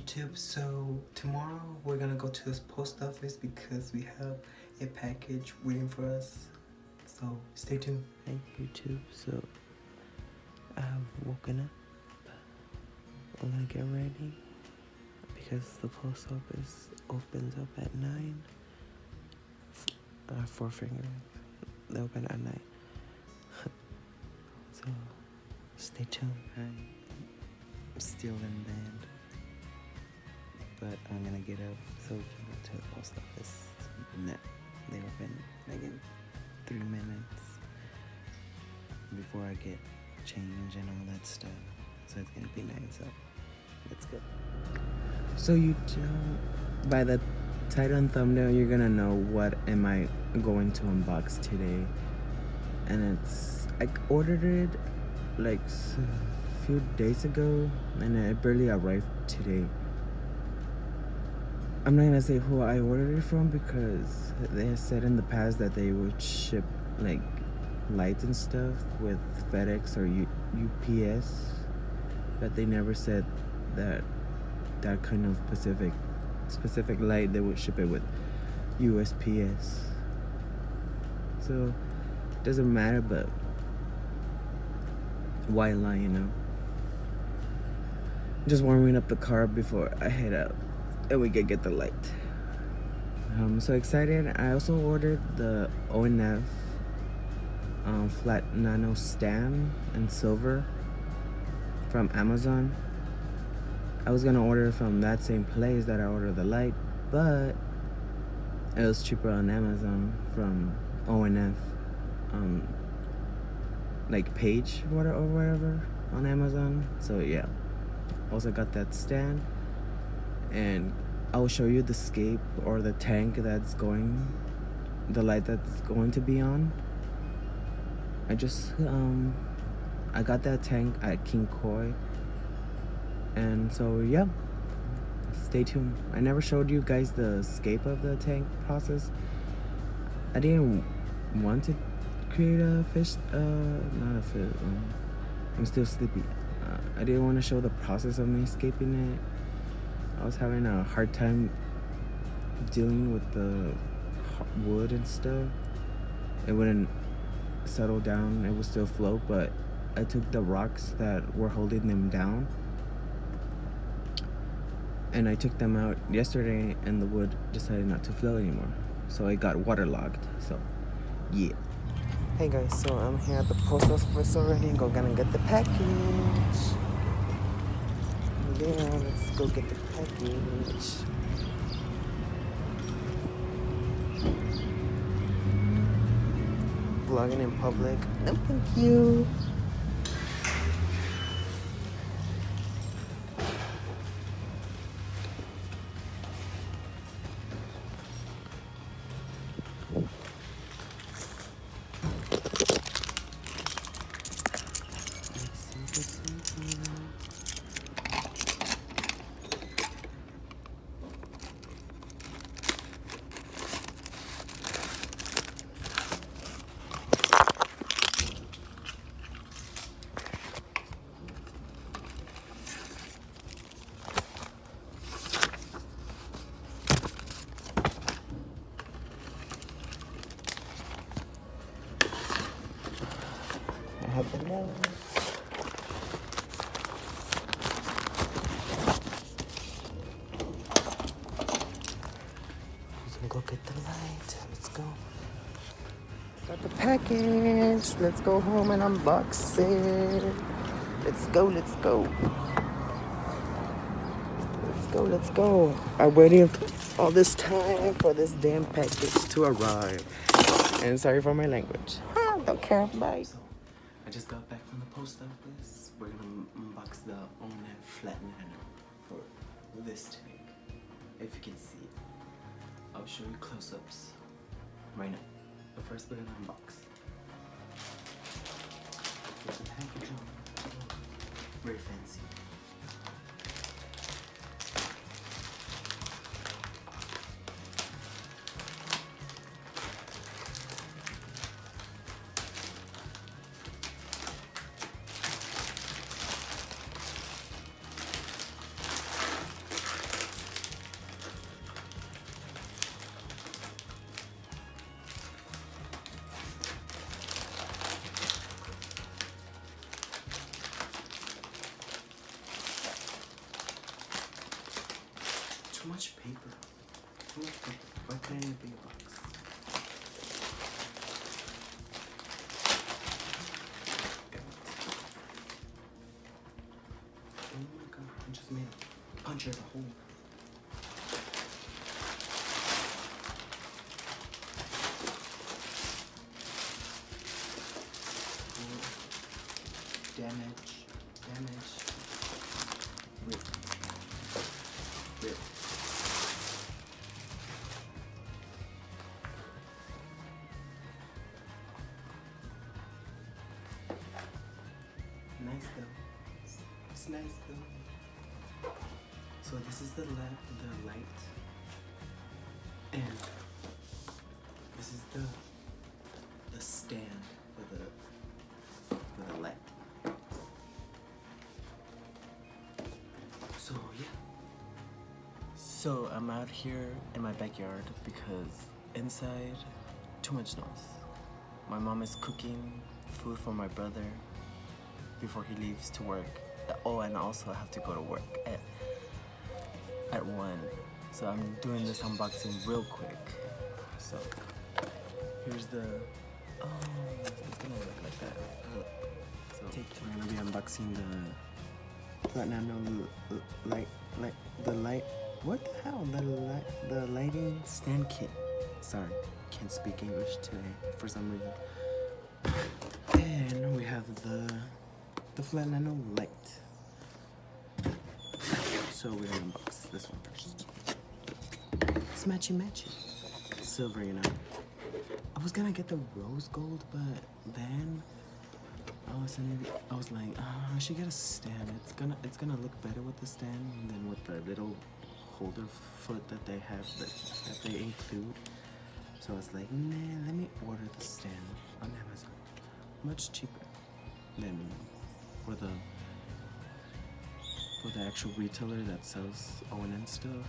YouTube. So tomorrow we're gonna go to this post office because we have a package waiting for us. So stay tuned. Hey YouTube, so I've woken up. I'm gonna get ready because the post office opens up at 9. Four fingers. They open at 9. So stay tuned. Hi. I'm still in bed, but I'm gonna get up so we can go to the post office. No, they open like in 3 minutes before I get change and all that stuff. So it's gonna be nice. So let's go. So you don't, by the title and thumbnail, you're gonna know what am I going to unbox today. And it's, I ordered it like a few days ago and it barely arrived today. I'm not gonna say who I ordered it from because they had said in the past that they would ship like lights and stuff with FedEx or UPS, but they never said that kind of specific light they would ship it with USPS. So it doesn't matter, but why lie, you know? Just warming up the car before I head out and we can get the light. I'm so excited. I also ordered the ONF flat nano stand in silver from Amazon. I was gonna order from that same place that I ordered the light, but it was cheaper on Amazon from ONF, like page or whatever on Amazon. So yeah, also got that stand, and I will show you the scape or the tank that's going, the light that's going to be on. I got that tank at King Koy. And so yeah, stay tuned. I never showed you guys the escape of the tank process. I didn't want to create a fish, not a fish, I'm still sleepy. I didn't want to show the process of me escaping it. I was having a hard time dealing with the wood and stuff. It wouldn't settle down, it would still float, but I took the rocks that were holding them down and I took them out yesterday and the wood decided not to flow anymore. So it got waterlogged. So yeah. Hey guys, so I'm here at the post office already and gonna get the package. Yeah, let's go get the package. Vlogging in public. No, thank you. I have the nose. We can go get the light. Let's go. Got the package. Let's go home and unbox it. Let's go, let's go. Let's go, let's go. I waited all this time for this damn package to arrive. And sorry for my language. Don't care. Bye. So I just got back from the post office. We're gonna unbox the ONF flat nano for this tank. If you can see it, I'll show you close-ups right now. But first we're gonna unbox. Get the package on. Very fancy. Too much paper. Too much paper. Why can't it be a box? Oh my god, I just made a punch out a hole. Damage. Rip. Nice though. It's nice though. So this is the light, and this is the stand for the light. So yeah. So I'm out here in my backyard because inside, too much noise. My mom is cooking food for my brother before he leaves to work. Oh, and also I have to go to work at 1. So I'm doing this unboxing real quick. So here's the, oh, it's gonna look like that. So we're gonna be unboxing the Flat Nano light, what the hell? The lighting stand kit. Sorry, can't speak English today for some reason. And we have the Flat Nano light. So we're gonna unbox this one first. It's matchy. Silver, you know. I was gonna get the rose gold, but then I was like, I should get a stand. It's gonna look better with the stand than with the little holder foot that they have that they include. So I was like, man, let me order the stand on Amazon. Much cheaper than for the actual retailer that sells O&M stuff.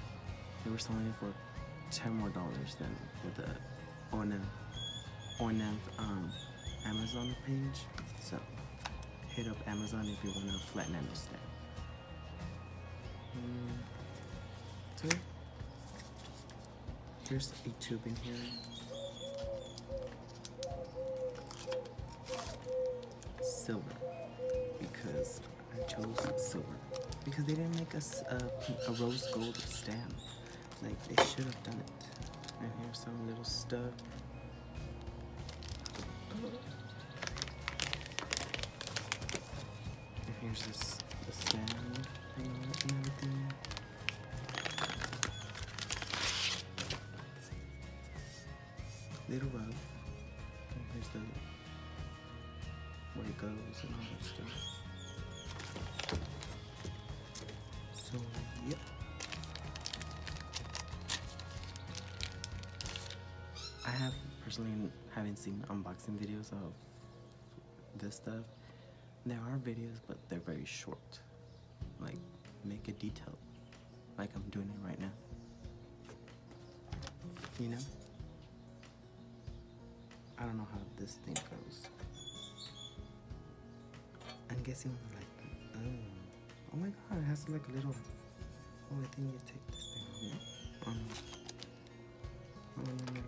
They were selling it for $10 more than with the O&M Amazon page. So hit up Amazon if you want a Flat Nano stand. So there's a tube in here. Silver, because I chose silver. Because they didn't make us a rose gold stand. Like, they should have done it. And here's some little stuff. And here's the stand and everything. Little rug. And here's where it goes and all that stuff. So, yep. I haven't seen unboxing videos of this stuff. There are videos, but they're very short. Like, make it detailed. Like I'm doing it right now. You know? I don't know how this thing goes. I'm guessing like, oh my god, it has like a little, oh, I think you take this thing on. Oh, no, never mind.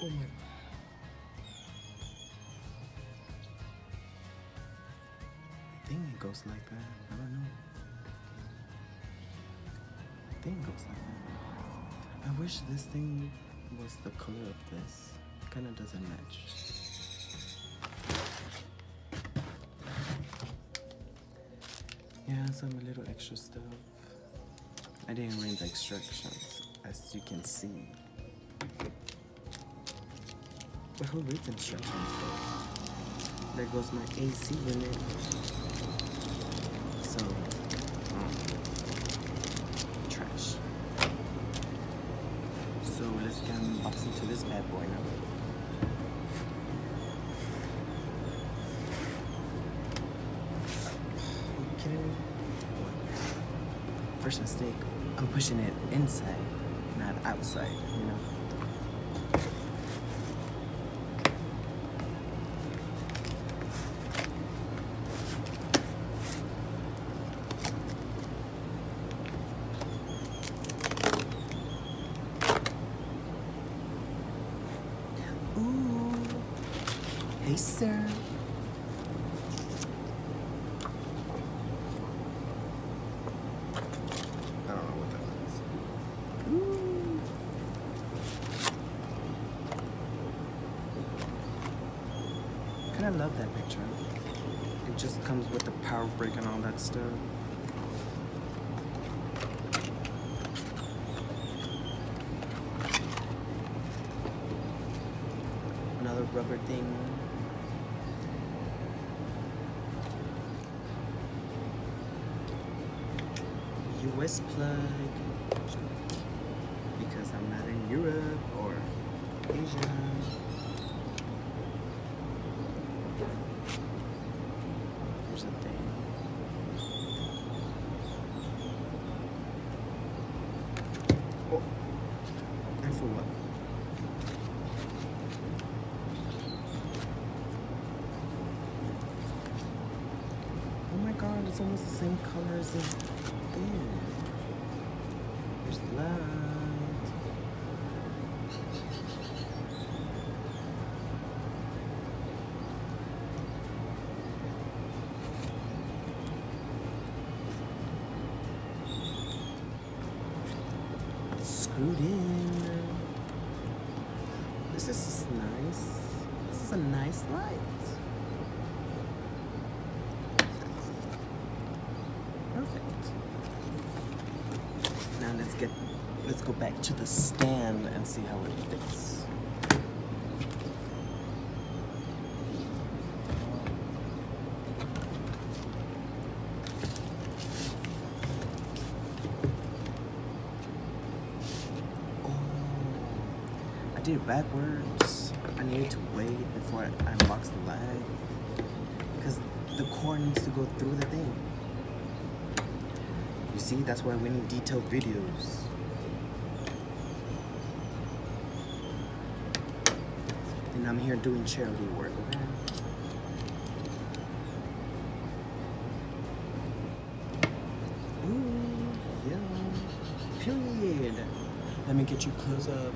Oh my god. I think it goes like that. I don't know. I think it goes like that. I wish this thing was the color of this. Kind of doesn't match. Yeah, some little extra stuff. I didn't read the instructions, as you can see. But who reads instructions though? There goes my AC unit. So, trash. So let's get unboxed into this bad boy now. First mistake, I'm pushing it inside, not outside, you know? spacer. I don't know what that is. Ooh. Kinda love that picture. It just comes with the power brick and all that stuff. Another rubber thing. US plug. Because I'm not in Europe or Asia. Here's the thing. Oh. And for what? Oh my god, it's almost the same color as the thing. There's the light. It's screwed in. This is nice. This is a nice light. Perfect. Now let's go back to the stand and see how it fits. Oh, I did it backwards. I needed to wait before I unbox the light because the cord needs to go through the thing. You see, that's why we need detailed videos. And I'm here doing charity work, okay? Ooh, yeah. Period. Let me get you close up.